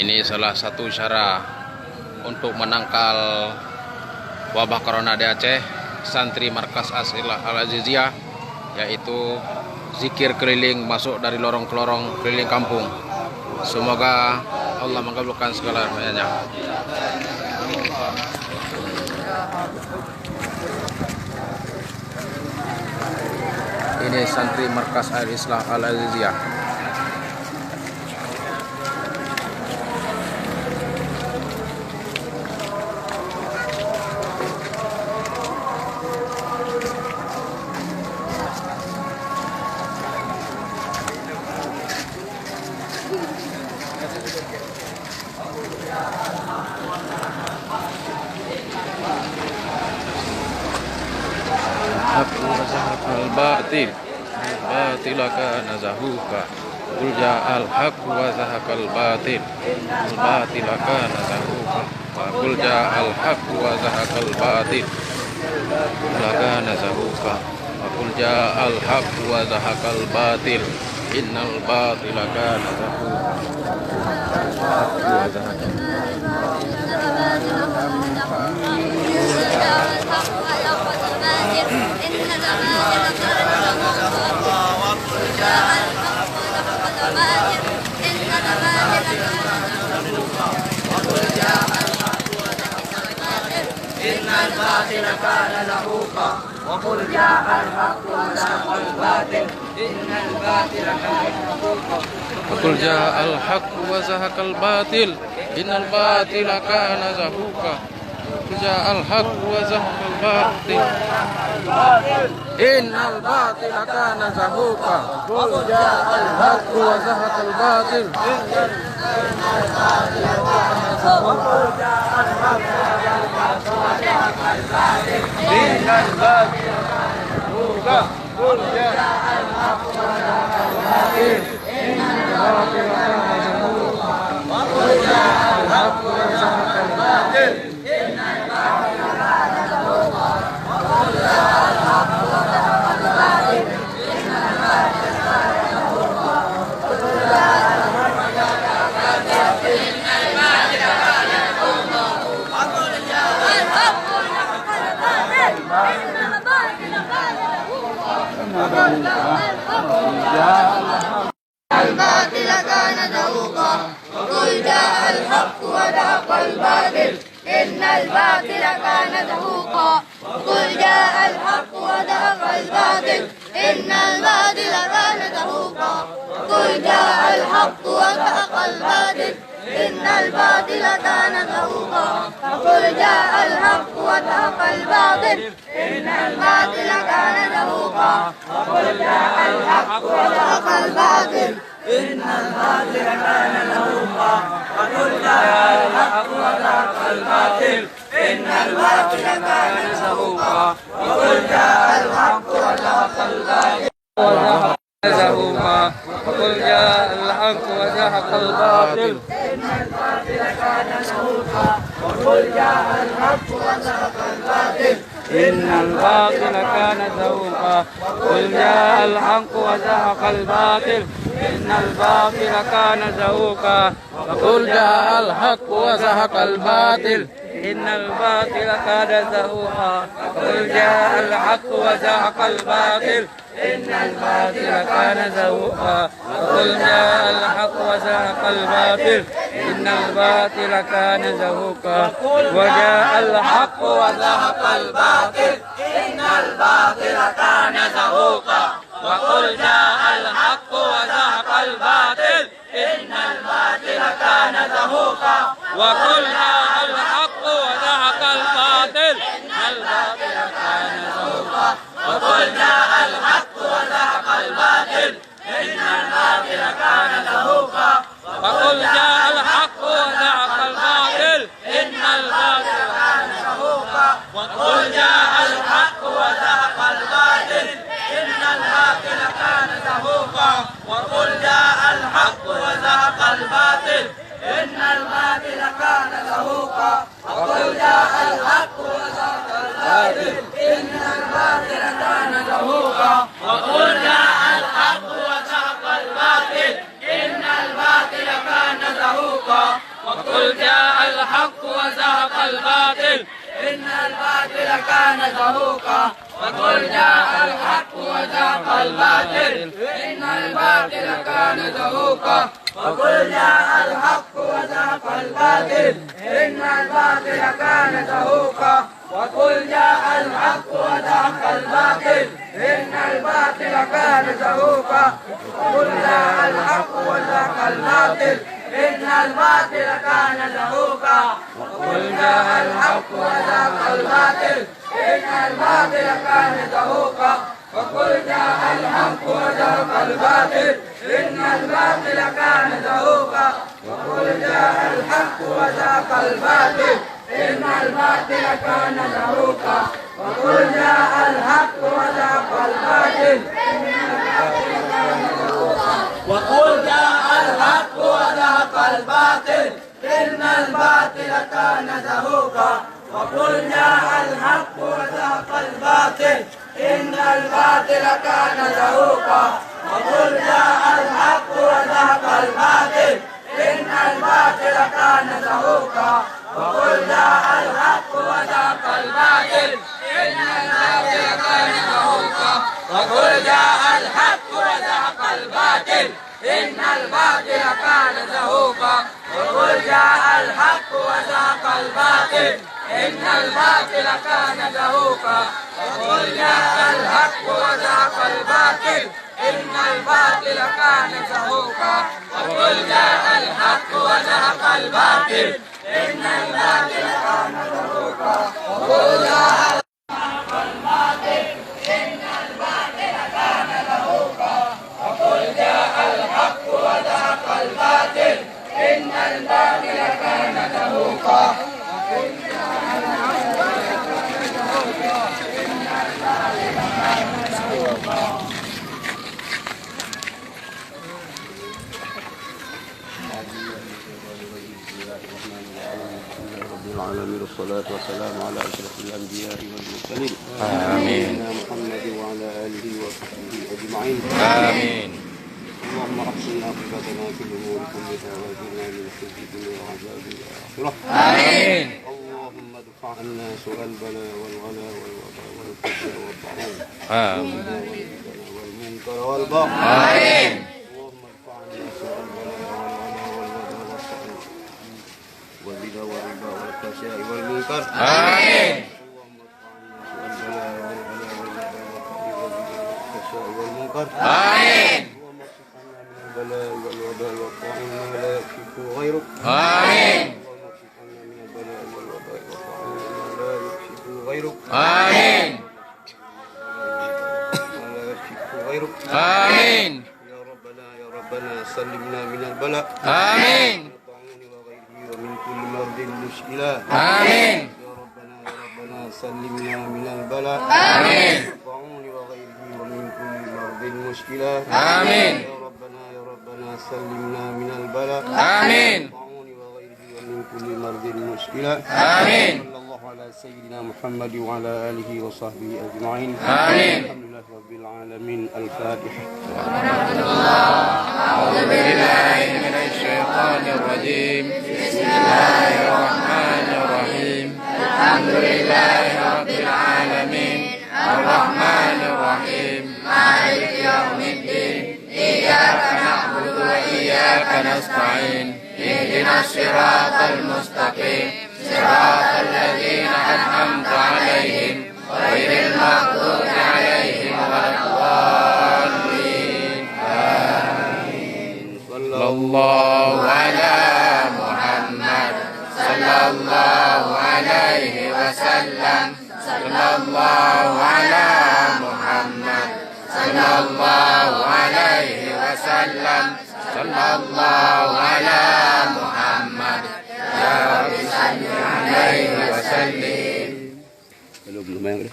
Ini salah satu cara untuk menangkal wabah corona di Aceh, santri Markas As'ilah Al-Aziziyah, yaitu zikir keliling masuk dari lorong ke lorong keliling kampung. Semoga Allah mengabulkan segala permohonannya. Ini santri Markas As'ilah Al-Aziziyah. Al-batil batilaka nazahuka qul ja'al haqq wa zahaqal batil batilaka nazahuka wa qul ja'al haqq wa zahaqal batil laka nazahuka wa qul ja'al haqq wa zahaqal batil innal batila kana zahuqa wa zahaqal Innal batila kana zahuqa wa qul ja'al haqqu wa zahaqal batil innal batila kana zahuqa wa qul ja'al haqqu wa zahaqal batil innal batila kana zahuqa qul ja'al haqqu wa zahaqal batil innal batila kana zahuqa qul ja'al haqqu wa zahaqal batil الباطل كان زهوقا وقل جاء الحق وزهق الباطل إن الباطل كان زهوقا وقل جاء الحق وزهق الباطل إن الباطل كان زهوقا وقل جاء الحق وزهق الباطل إن الباطل كان زهوقا وقل جاء الحق وزهق الباطل إن الباطل كان زهوقا وقل جاء الحق وزهق الباطل إن الباطل كان زهوقا وقل جاء الحق وزهق الباطل إن الباطل كان زهوقا وقل جاء الحق وزهق الباطل زهوقا وقل جاء الحق وزهق الباطل إن الباطل كان زهوقا وقل جاء الحق وزهق الباطل إن الباطل كان زهوقا قل جاء الحق وزهق الباطل إن الباطل كان زهوقا وقل جاء الحق وزهق الباطل إن الباطل كان زهوقا قل جاء الحق وزهق الباطل إن الباطل كان زهوقا قل جاء الحق وزهق الباطل إن الباطل كان زهوقا وجاء الحق وزهق الباطل إن الباطل كان زهوقا وقل جاء الحق وزهق الباطل إن الباطل كان زهوقا وقل جاء الحق وزهق الباطل إن الباطل كان زهوقا وقل جاء الحق وزهق الباطل إن الباطل كان زهوقا وقل جاء الحق وزهق الباطل إن الباطل كان زهوقا وقل جاء الحق وزهق الباطل إن الباطل كان زهوقا وقل جاء الحق وزهق الباطل إن الباطل كان زهوقا وزهق الباطل إن الباطل كان زهوقا وقل جاء الحق وزهق الباطل إن الباطل كان زهوقا وقل جاء الحق وزهق الباطل إن الباطل كان زهوقا وقل جاء الحق وزهق الباطل إن الباطل كان زهوقا وقل جاء الحق وزهق الباطل إن الباطل كان زهوقا وقل جاء الحق وزهق الباطل إن الباطل كان زهوقا وقل جاء الحق وزهق الباطل إن الباطل كان زهوقا وقل جاء الحق وزهق الباطل وقل جاء الحق وزهق الباطل إن الباطل كان زهوقا وقل جاء الحق وزهق الباطل إن الباطل كان زهوقا وقل جاء الحق وزهق الباطل إن الباطل كان زهوقا وقل جاء الحق وزهق الباطل إن الباطل كان زهوقا وقل جاء الحق وزهق الباطل إن الباطل كان زهوقا وقل جاء الحق وزهق الباطل إن الباطل كان زهوقا وقل جاء الحق وزهق الباطل إن الباطل كان زهوقا وقل جاء الحق وزهق الباطل إن الباطل كان زهوقا وقل جاء الحق الباطل إن الباطل كان زهوقا وقل جاء الحق وزهق الباطل إن الباطل كان زهوقا العالمين والصلاة والسلام على أشرف الأنبياء والمرسلين آمين. سيدنا محمد وعلى آله وصحبه أجمعين آمين. اللهم أحسن عاقبتنا في الأمور كلها وأجرنا من خزي الدنيا وعذاب الآخرة آمين. اللهم ادفع عنا سوء البلاء والغلا والوباء والفتن والطاعون آمين. والمنكر والبغي آمين. اللهم ادفع عنا سوء البلاء والغلا والوباء والطاعون والزنا والربا والفحشاء والمنكر آمين. اللهم ادفع عنا سوء البلاء والغلا والفحشاء والمنكر آمين. اللهم اكشف عنا من البلاء والوباء والطاعون ما لا يكشفه غيرك آمين. اللهم اكشف عنا من البلاء والوباء والطاعون ما لا يكشفه غيرك آمين. ما لا يكشفه غيرك آمين. يا ربنا سلمنا من البلاء آمين. من الطاعون وغيره ومن كل مرض مشكلات آمين. يا ربنا سلمنا من البلاء آمين. من الطاعون وغيره ومن كل مرض مشكلات آمين. يا ربنا سلمنا من البلاء آمين. من الطاعون وغيره ومن كل مرض مشكلات آمين. صلى الله على سيدنا محمد وعلى آله وصحبه أجمعين آمين. الحمد لله رب العالمين. الفاتحة. أعوذ بالله من الشيطان الرجيم. بسم الله الرحمن الرحيم. الحمد لله رب العالمين الرحمن الرحيم مالك يوم الدين إياك نعبد وإياك نستعين اهدنا الصراط المستقيم صراط الذين أنعمت عليهم غير المغضوب عليهم ولا الضالين. صلى الله على محمد صلى الله عليه وسلم. صلى الله على محمد صلى الله عليه وسلم. صلى الله على محمد يا رب صل عليه وسلم. Belum lumayan deh.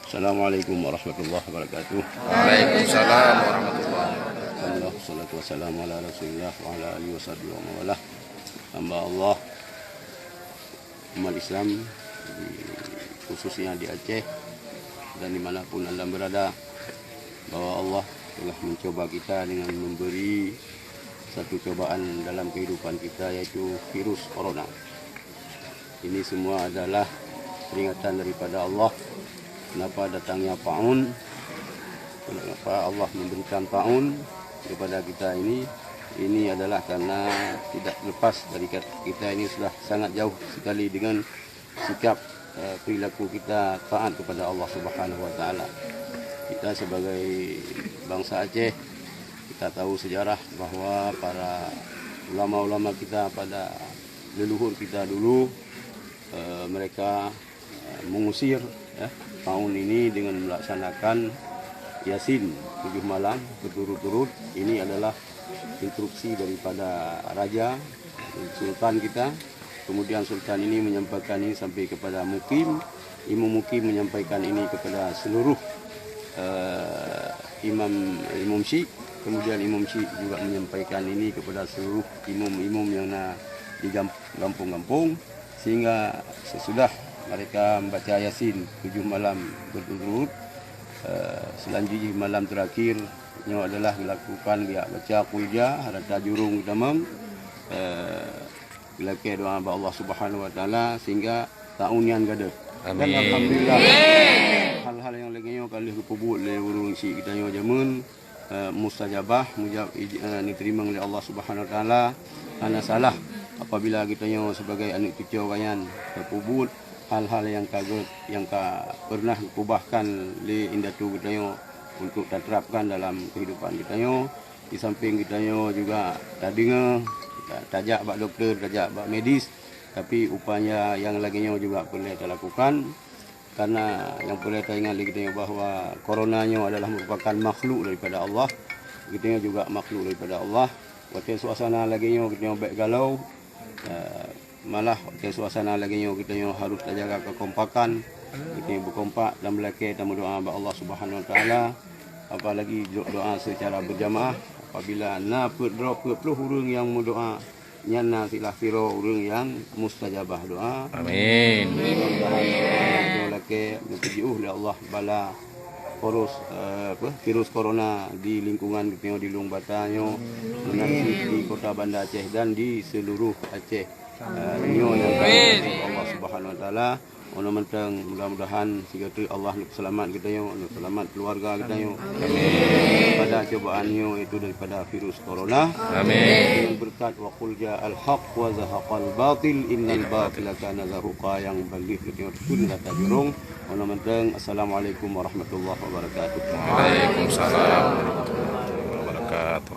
Assalamualaikum warahmatullahi wabarakatuh. Waalaikumsalam warahmatullahi wabarakatuh. Alhamdulillah, salatu wassalamu ala rasulillah wa ala alihi wa sahbihi wa mawalah. Hamba Allah, umat Islam khususnya di Aceh dan dimanapun Anda berada, bahwa Allah telah mencoba kita dengan memberi satu cobaan dalam kehidupan kita, yaitu virus corona. Ini semua adalah peringatan daripada Allah. Kenapa datangnya taun? Kenapa Allah memberikan taun kepada kita ini? Ini adalah karena tidak lepas dari kita ini sudah sangat jauh sekali dengan sikap perilaku kita taat kepada Allah Subhanahu Wa Taala. Kita sebagai bangsa Aceh, kita tahu sejarah bahawa para ulama-ulama kita pada leluhur kita dulu, mereka mengusir tahun ini dengan melaksanakan Yasin 7 malam berturut-turut. Ini adalah instruksi daripada raja, sultan kita. Kemudian sultan ini menyampaikan ini sampai kepada mukim. Imam mukim menyampaikan ini kepada seluruh imam syik. Kemudian imam syik juga menyampaikan ini kepada seluruh imam-imam yang di kampung-kampung. Sehingga sesudah mereka membaca Yasin 7 malam berturut-turut, selanjutnya malam terakhir ini adalah dilakukan dia baca qulja harata jurung damam, dilakukan doa kepada Allah Subhanahu Wa Taala sehingga tahunian gada. Dan alhamdulillah hal-hal yang lainnya kali kepubut le urung si kita yo jamun mustajabah diterima oleh Allah Subhanahu Wa Taala. Karena salah apabila kita yo sebagai anak cucu wayan kepubut hal-hal yang kaget yang pernah kubahkan le indatu kita yo untuk diterapkan dalam kehidupan kita yo. Di samping kita yo juga tadinya tajak bak doktor, tajak bak medis, tapi upaya yang lainnya juga boleh dilakukan. Karena yang boleh kita ingat kita yo bahawa coronanya adalah merupakan makhluk daripada Allah. Kita juga makhluk daripada Allah. Waktu suasana laginya kita yo baik galau, malah waktu suasana laginya kita yo harus jaga kekompakan. Kita berkompak dan belakang dan berdoa kepada Allah Subhanahu Wa Taala. Apalagi doa secara berjamaah. Apabila perlu orang yang berdoa, nyana silah firo orang yang mustajabah doa. Amin. Laki bertujuh oleh Allah bala virus corona di lingkungan kita di Lung Batanyo, di kota Banda Aceh dan di seluruh Aceh. Ini yang Allah Subhanahu Wa Taala. Ono mentang mudah-mudahan sehingga Allah selamat kita yo, selamat keluarga kita yo. Amin. Pada cobaan yo itu daripada virus corona. Amin. Berkat wa qul ja'al haqq wa zahaqal batil innal batila kana zahuqa yang bagi kita yo sudah tajurung. Ono mentang assalamualaikum warahmatullahi wabarakatuh. Waalaikumsalam warahmatullahi wabarakatuh.